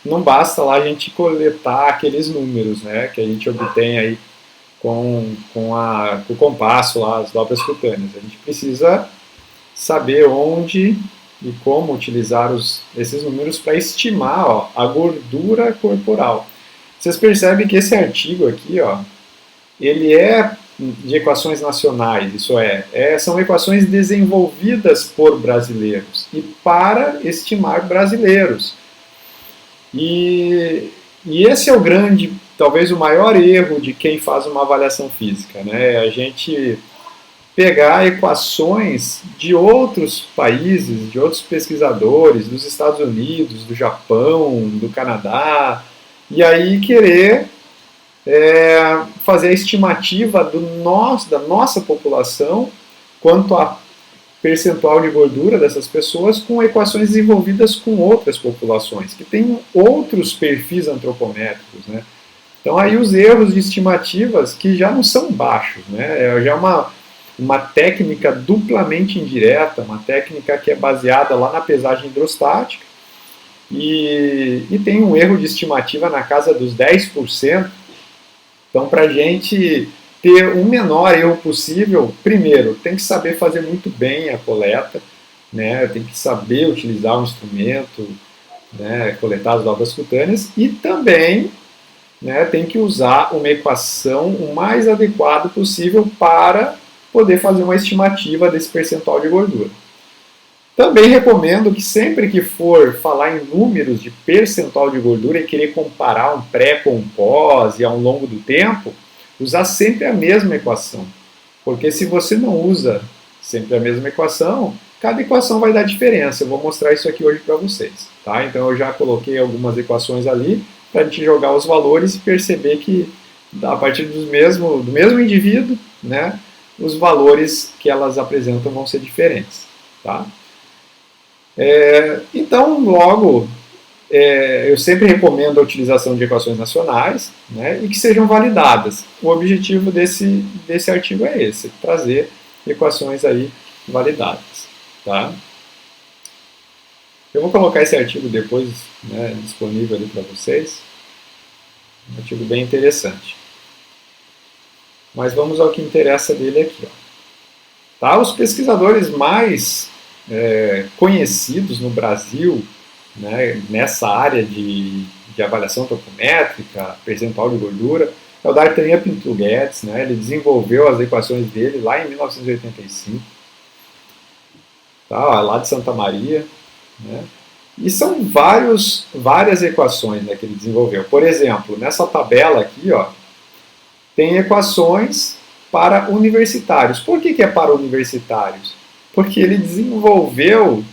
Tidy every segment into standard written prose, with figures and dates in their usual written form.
não basta lá a gente coletar aqueles números, né, que a gente obtém aí com o compasso lá, as dobras cutâneas. A gente precisa saber onde e como utilizar esses números para estimar, ó, a gordura corporal. Vocês percebem que esse artigo aqui, ó, ele é de equações nacionais, isso são equações desenvolvidas por brasileiros e para estimar brasileiros. E esse é o grande, talvez o maior erro de quem faz uma avaliação física, né? A gente pegar equações de outros países, de outros pesquisadores, dos Estados Unidos, do Japão, do Canadá, e aí querer fazer a estimativa da nossa população quanto a percentual de gordura dessas pessoas com equações desenvolvidas com outras populações, que têm outros perfis antropométricos, né? Então aí os erros de estimativas que já não são baixos, né? Já é uma técnica duplamente indireta, uma técnica que é baseada lá na pesagem hidrostática e tem um erro de estimativa na casa dos 10%. Então, para a gente ter o menor erro possível, primeiro, tem que saber fazer muito bem a coleta, né? Tem que saber utilizar o instrumento, né? Coletar as dobras cutâneas e também, né, tem que usar uma equação o mais adequada possível para poder fazer uma estimativa desse percentual de gordura. Também recomendo que sempre que for falar em números de percentual de gordura e querer comparar um pré com um pós e ao longo do tempo, usar sempre a mesma equação. Porque se você não usa sempre a mesma equação, cada equação vai dar diferença. Eu vou mostrar isso aqui hoje para vocês. Tá? Então eu já coloquei algumas equações ali para a gente jogar os valores e perceber que a partir do mesmo indivíduo, né, os valores que elas apresentam vão ser diferentes. Tá? Então, logo, eu sempre recomendo a utilização de equações nacionais, né, e que sejam validadas. O objetivo desse artigo é esse, trazer equações aí validadas. Tá? Eu vou colocar esse artigo depois, né, disponível ali para vocês. Um artigo bem interessante. Mas vamos ao que interessa dele aqui. Ó. Tá? Os pesquisadores mais conhecidos no Brasil, né, nessa área de avaliação antropométrica, percentual de gordura, é o D'Artagnan Pinto Guedes, né, ele desenvolveu as equações dele lá em 1985, tá, lá de Santa Maria, né, e são várias equações, né, que ele desenvolveu. Por exemplo, nessa tabela aqui, ó, tem equações para universitários. Por que é para universitários? Porque ele desenvolveu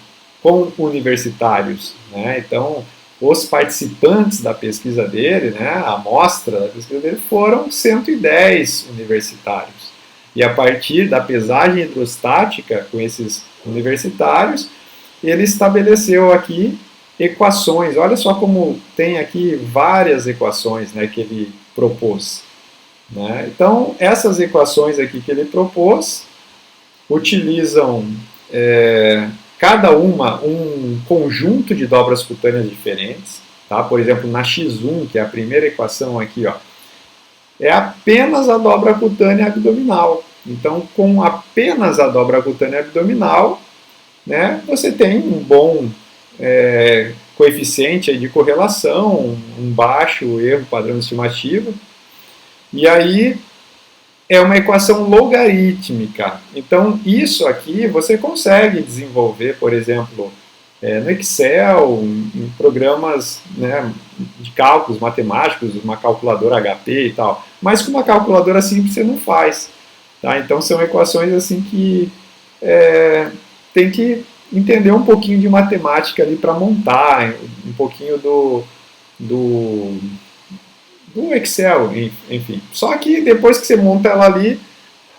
com universitários, né? Então, os participantes da pesquisa dele, né, a amostra da pesquisa dele, foram 110 universitários. E a partir da pesagem hidrostática com esses universitários, ele estabeleceu aqui equações. Olha só como tem aqui várias equações, né, que ele propôs. Né? Então, essas equações aqui que ele propôs utilizam cada uma um conjunto de dobras cutâneas diferentes. Tá? Por exemplo, na X1, que é a primeira equação aqui, ó, é apenas a dobra cutânea abdominal. Então, com apenas a dobra cutânea abdominal, né, você tem um bom coeficiente aí de correlação, um baixo erro padrão de estimativa. E aí é uma equação logarítmica. Então, isso aqui você consegue desenvolver, por exemplo, no Excel, em programas, né, de cálculos matemáticos, uma calculadora HP e tal. Mas com uma calculadora simples você não faz. Tá? Então, são equações assim que tem que entender um pouquinho de matemática ali para montar, um pouquinho do Excel, enfim. Só que depois que você monta ela ali,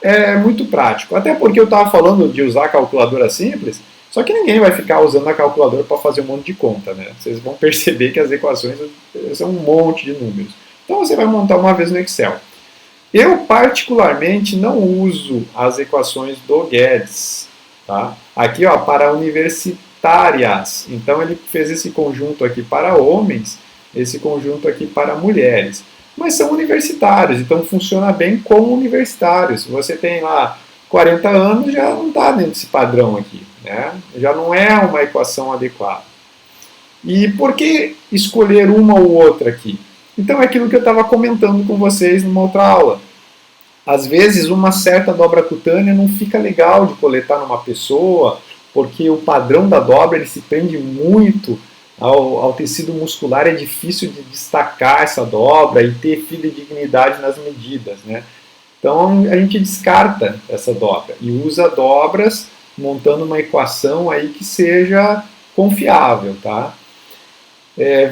é muito prático. Até porque eu estava falando de usar a calculadora simples, só que ninguém vai ficar usando a calculadora para fazer um monte de conta, né? Vocês vão perceber que as equações são um monte de números. Então você vai montar uma vez no Excel. Eu, particularmente, não uso as equações do Guedes. Tá? Aqui, ó, para universitárias. Então ele fez esse conjunto aqui para homens, esse conjunto aqui para mulheres. Mas são universitários, então funciona bem como universitários. Se você tem lá 40 anos, já não está dentro desse padrão aqui, né? Já não é uma equação adequada. E por que escolher uma ou outra aqui? Então é aquilo que eu estava comentando com vocês numa outra aula. Às vezes uma certa dobra cutânea não fica legal de coletar numa pessoa, porque o padrão da dobra ele se prende muito ao tecido muscular, é difícil de destacar essa dobra e ter fidedignidade nas medidas, né? Então a gente descarta essa dobra e usa dobras montando uma equação aí que seja confiável, tá?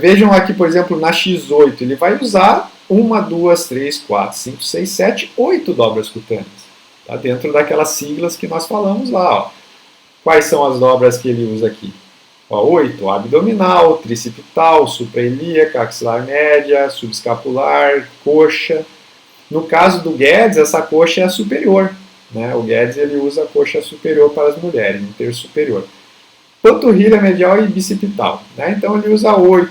Vejam aqui, por exemplo, na X8, ele vai usar 1, 2, 3, 4, 5, 6, 7, 8 dobras cutâneas. Tá? Dentro daquelas siglas que nós falamos lá. Ó. Quais são as dobras que ele usa aqui? Ó, 8, abdominal, tricipital, suprailíaca, axilar média, subescapular, coxa. No caso do Guedes, essa coxa é a superior. Né? O Guedes ele usa a coxa superior para as mulheres, um terço superior. Panturrilha medial e bicipital. Né? Então ele usa 8.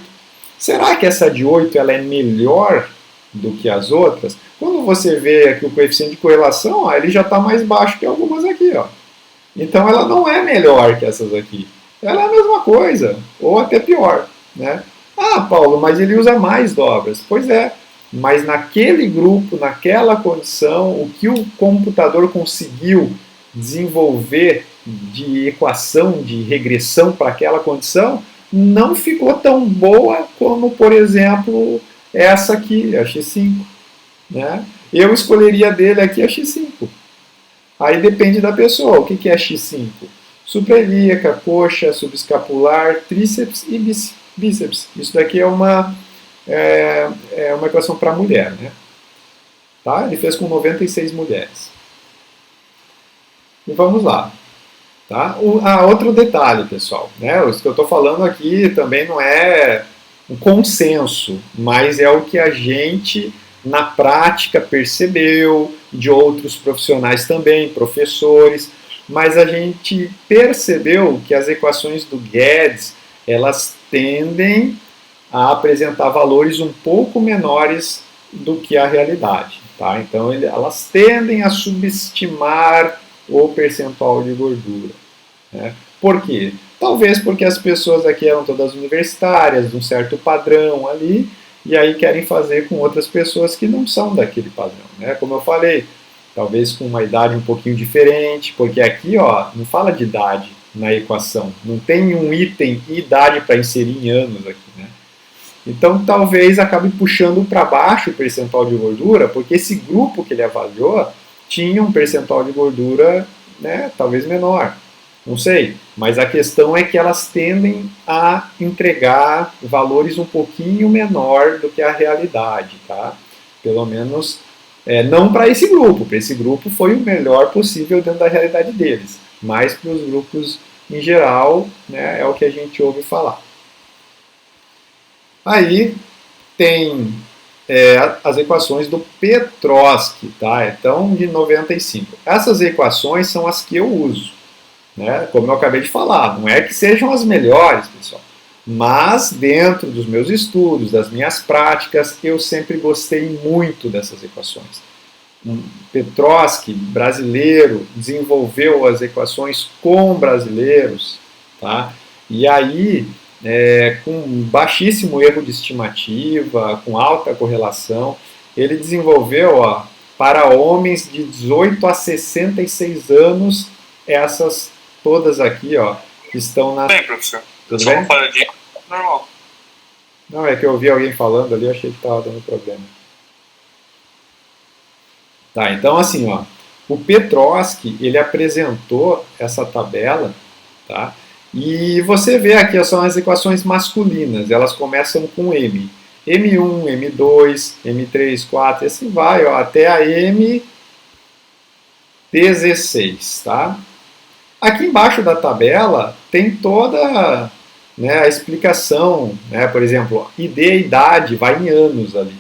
Será que essa de 8 ela é melhor do que as outras? Quando você vê aqui o coeficiente de correlação, ó, ele já está mais baixo que algumas aqui. Ó. Então ela não é melhor que essas aqui. Ela é a mesma coisa, ou até pior. Né? Ah, Paulo, mas ele usa mais dobras. Pois é, mas naquele grupo, naquela condição, o que o computador conseguiu desenvolver de equação, de regressão para aquela condição, não ficou tão boa como, por exemplo, essa aqui, a X5. Né? Eu escolheria dele aqui a X5. Aí depende da pessoa. O que é X5? Suprailíaca, coxa, subescapular, tríceps e bíceps. Isso daqui é uma equação para mulher. Né? Tá? Ele fez com 96 mulheres. E vamos lá. Tá? Outro detalhe, pessoal. Né? O que eu estou falando aqui também não é um consenso, mas é o que a gente, na prática, percebeu, de outros profissionais também, professores, mas a gente percebeu que as equações do Guedes, elas tendem a apresentar valores um pouco menores do que a realidade. Tá? Então, elas tendem a subestimar o percentual de gordura. Né? Por quê? Talvez porque as pessoas aqui eram todas universitárias, de um certo padrão ali, e aí querem fazer com outras pessoas que não são daquele padrão. Né? Como eu falei, talvez com uma idade um pouquinho diferente, porque aqui ó, não fala de idade na equação, não tem um item idade para inserir em anos aqui. Né? Então talvez acabe puxando para baixo o percentual de gordura, porque esse grupo que ele avaliou tinha um percentual de gordura, né, talvez menor. Não sei, mas a questão é que elas tendem a entregar valores um pouquinho menor do que a realidade, tá? Pelo menos, não para esse grupo foi o melhor possível dentro da realidade deles, mas para os grupos em geral, né, é o que a gente ouve falar. Aí tem as equações do Petrosky, tá? Então, de 95. Essas equações são as que eu uso, né? Como eu acabei de falar, não é que sejam as melhores, pessoal, mas dentro dos meus estudos, das minhas práticas, eu sempre gostei muito dessas equações. Petrosky, brasileiro, desenvolveu as equações com brasileiros, tá? E aí com baixíssimo erro de estimativa, com alta correlação, ele desenvolveu para homens de 18 a 66 anos essas todas aqui, ó, que estão na... Bem, professor. Tudo bem? Normal. Não, é que eu ouvi alguém falando ali, eu achei que estava dando problema. Tá, então assim, ó, o Petrosky, ele apresentou essa tabela, tá? E você vê aqui, são as equações masculinas, elas começam com M. M1, M2, M3, 4, e assim vai, ó, até a M16, tá? Aqui embaixo da tabela tem toda, né, a explicação, né, por exemplo, ID e idade vai em anos ali.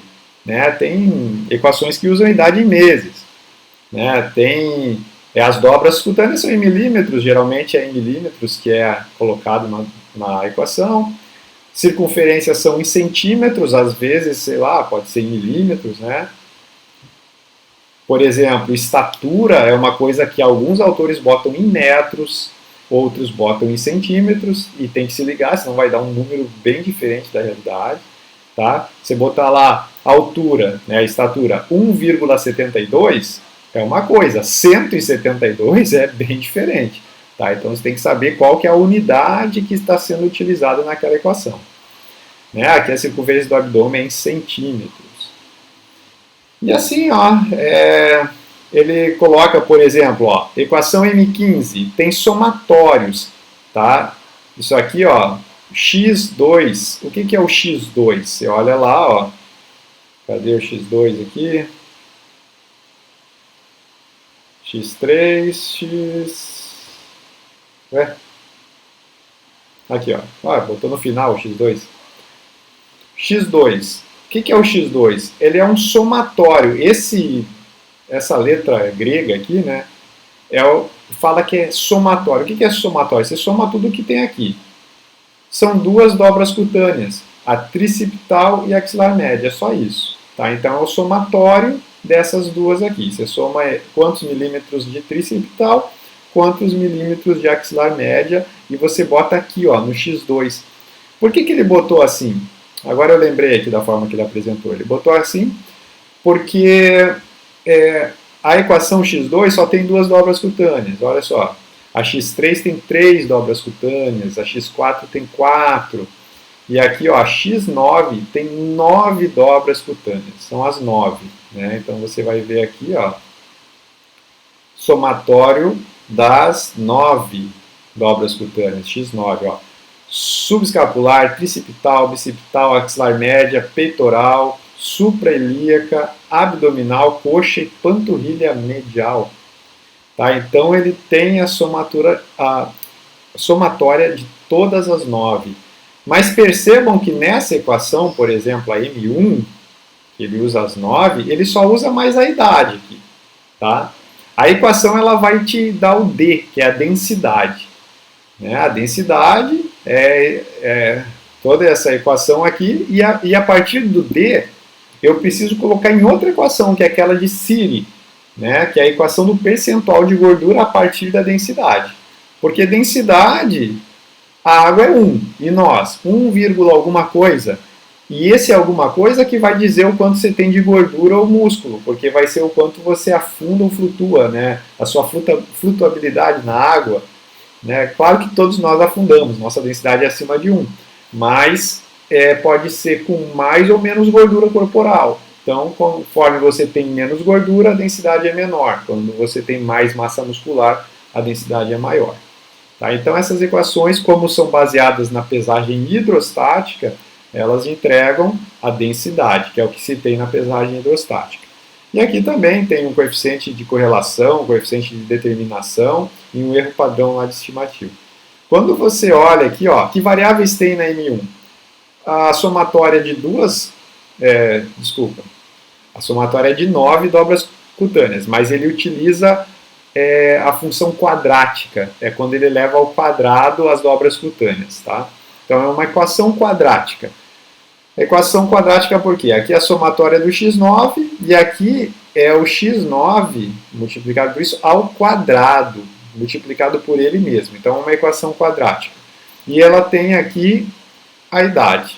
Né, tem equações que usam idade em meses. Né, tem... as dobras cutâneas são em milímetros, geralmente é em milímetros que é colocado na equação. Circunferências são em centímetros, às vezes, sei lá, pode ser em milímetros, né? Por exemplo, estatura é uma coisa que alguns autores botam em metros, outros botam em centímetros, e tem que se ligar, senão vai dar um número bem diferente da realidade. Tá? Você botar lá altura, né, estatura 1,72 é uma coisa, 172 é bem diferente. Tá? Então você tem que saber qual que é a unidade que está sendo utilizada naquela equação. Né? Aqui a circunferência do abdômen é em centímetros. E assim, ó, ele coloca, por exemplo, ó, equação M15 tem somatórios, tá? Isso aqui, ó, x2, o que é o x2? Você olha lá, ó, cadê o x2 aqui? x3, Ué? Aqui, ó, botou no final o x2. x2, o que é o x2? Ele é um somatório, essa letra grega aqui, né, fala que é somatório. O que é somatório? Você soma tudo que tem aqui. São duas dobras cutâneas, a tricipital e a axilar média, é só isso. Tá? Então é o somatório dessas duas aqui. Você soma quantos milímetros de tricipital, quantos milímetros de axilar média, e você bota aqui, ó, no x2. Por que ele botou assim? Agora eu lembrei aqui da forma que ele apresentou. Ele botou assim porque a equação x2 só tem duas dobras cutâneas. Olha só. A x3 tem 3 dobras cutâneas, a x4 tem 4. E aqui, ó, a x9 tem 9 dobras cutâneas. São as 9. Né? Então você vai ver aqui, ó, somatório das 9 dobras cutâneas, x9, ó. Subescapular, tricipital, bicipital, axilar média, peitoral, suprailíaca, abdominal, coxa e panturrilha medial. Tá? Então ele tem a somatória de todas as 9. Mas percebam que nessa equação, por exemplo, a M1, que ele usa as 9, ele só usa mais a idade aqui. Tá? A equação ela vai te dar o D, que é a densidade. Né? A densidade é toda essa equação aqui, e a partir do D, eu preciso colocar em outra equação, que é aquela de Siri, né? Que é a equação do percentual de gordura a partir da densidade. Porque densidade, a água é 1, e nós, 1, alguma coisa. E esse alguma coisa que vai dizer o quanto você tem de gordura ou músculo, porque vai ser o quanto você afunda ou flutua, né? A sua flutuabilidade na água. Né? Claro que todos nós afundamos, nossa densidade é acima de 1, mas pode ser com mais ou menos gordura corporal. Então, conforme você tem menos gordura, a densidade é menor. Quando você tem mais massa muscular, a densidade é maior. Tá? Então, essas equações, como são baseadas na pesagem hidrostática, elas entregam a densidade, que é o que se tem na pesagem hidrostática. E aqui também tem um coeficiente de correlação, um coeficiente de determinação e um erro padrão lá de estimativa. Quando você olha aqui, ó, que variáveis tem na M1? A somatória de a somatória é de 9 dobras cutâneas, mas ele utiliza a função quadrática, é quando ele leva ao quadrado as dobras cutâneas. Tá? Então é uma equação quadrática. Equação quadrática por quê? Aqui é a somatória do x9 e aqui é o x9 multiplicado por isso ao quadrado, multiplicado por ele mesmo. Então é uma equação quadrática. E ela tem aqui a idade.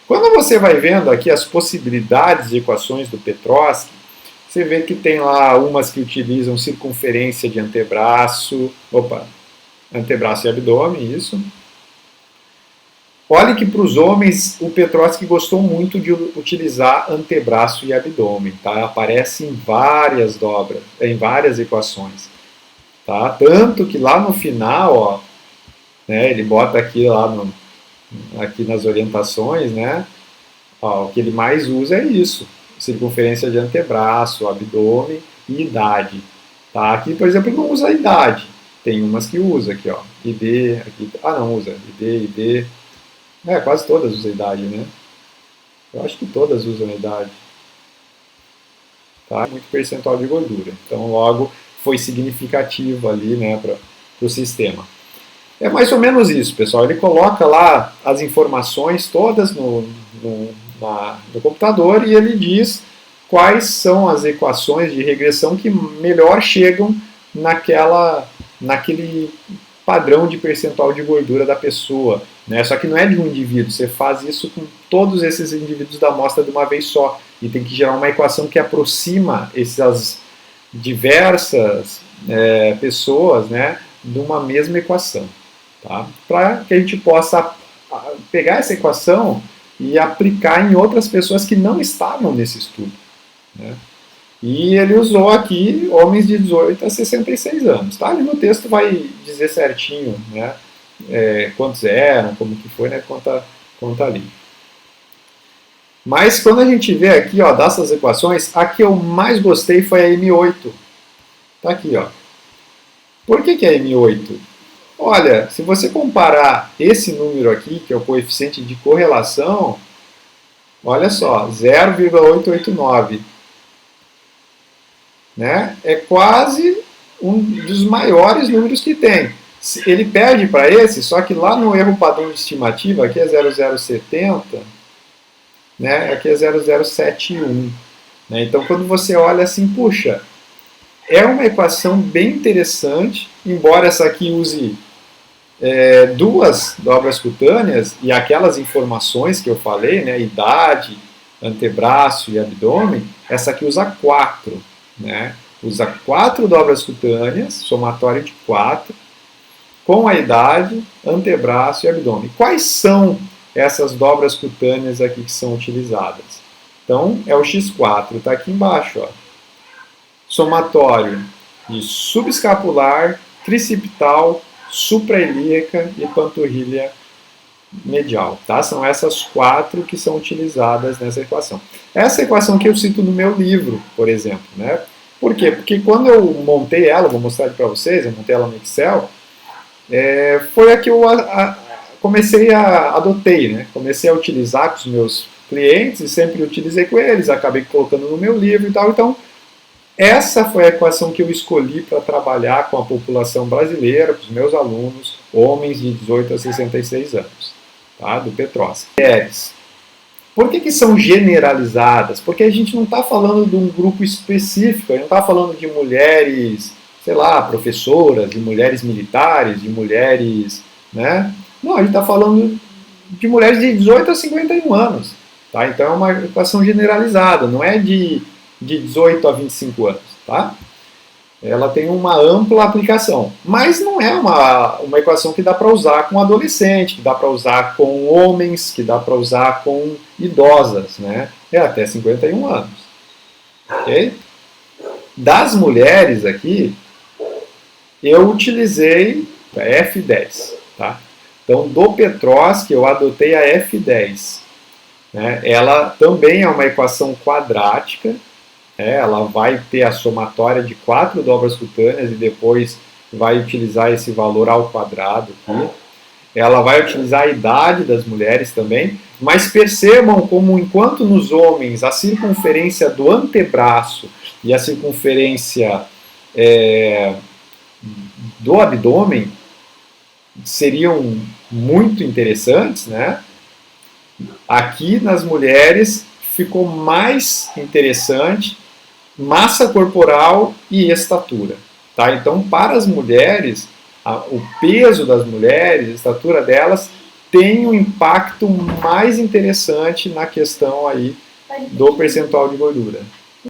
Quando você vai vendo aqui as possibilidades de equações do Petrowski, você vê que tem lá umas que utilizam circunferência de antebraço, antebraço e abdômen, isso. Olha que para os homens o Petrowski gostou muito de utilizar antebraço e abdômen, tá? Aparece em várias dobras, em várias equações, tá? Tanto que lá no final, ó, né, ele bota aqui aqui nas orientações, né? Ó, o que ele mais usa é isso: circunferência de antebraço, abdômen e idade. Tá? Aqui, por exemplo, não usa idade. Tem umas que usa aqui, ó. ID, aqui, não usa. ID. Quase todas usam idade, né? Eu acho que todas usam idade. Tá? Muito percentual de gordura. Então, logo, foi significativo ali, né, para o sistema. É mais ou menos isso, pessoal. Ele coloca lá as informações todas no computador e ele diz quais são as equações de regressão que melhor chegam naquele padrão de percentual de gordura da pessoa. Né? Só que não é de um indivíduo, você faz isso com todos esses indivíduos da amostra de uma vez só. E tem que gerar uma equação que aproxima essas diversas pessoas, né, de uma mesma equação. Tá? Para que a gente possa pegar essa equação e aplicar em outras pessoas que não estavam nesse estudo. Né? E ele usou aqui homens de 18 a 66 anos. Tá? Ali no texto vai dizer certinho, né, quantos eram, como que foi, né, conta ali. Mas quando a gente vê aqui, ó, dessas equações, a que eu mais gostei foi a M8. Tá aqui, ó. Por que é M8? Olha, se você comparar esse número aqui, que é o coeficiente de correlação, olha só, 0,889. Né? É quase um dos maiores números que tem. Ele perde para esse, só que lá no erro padrão de estimativa, aqui é 0070, né? Aqui é 0071. Né? Então, quando você olha assim, puxa, é uma equação bem interessante, embora essa aqui use duas dobras cutâneas e aquelas informações que eu falei, né, idade, antebraço e abdômen, essa aqui usa 4. Né? Usa 4 dobras cutâneas, somatório de 4, com a idade, antebraço e abdômen. Quais são essas dobras cutâneas aqui que são utilizadas? Então, é o X4, está aqui embaixo. Ó. Somatório de subescapular, tricipital, suprailíaca e panturrilha medial. Tá? São essas 4 que são utilizadas nessa equação. Essa equação que eu cito no meu livro, por exemplo. Né? Por quê? Porque quando eu montei ela, vou mostrar para vocês, eu montei ela no Excel, foi a que eu adotei, né? Comecei a utilizar com os meus clientes e sempre utilizei com eles, acabei colocando no meu livro e tal. Então, essa foi a equação que eu escolhi para trabalhar com a população brasileira, com os meus alunos, homens de 18 a 66 anos, tá? Do Petrosca. Mulheres. Por que são generalizadas? Porque a gente não está falando de um grupo específico, a gente não está falando de mulheres, sei lá, professoras, de mulheres militares, de mulheres, né? Não, a gente está falando de mulheres de 18 a 51 anos, tá? Então é uma equação generalizada, não é de 18 a 25 anos, tá? Ela tem uma ampla aplicação, mas não é uma equação que dá para usar com adolescente, que dá para usar com homens, que dá para usar com idosas, né? É até 51 anos, ok? Das mulheres aqui, eu utilizei a F10, tá? Então, do Petrosca, eu adotei a F10. Né? Ela também é uma equação quadrática, ela vai ter a somatória de 4 dobras cutâneas e depois vai utilizar esse valor ao quadrado aqui. Ela vai utilizar a idade das mulheres também, mas percebam como enquanto nos homens a circunferência do antebraço e a circunferência do abdômen seriam muito interessantes, né? Aqui nas mulheres ficou mais interessante massa corporal e estatura. Tá? Então, para as mulheres, o peso das mulheres, a estatura delas, tem um impacto mais interessante na questão aí do percentual de gordura.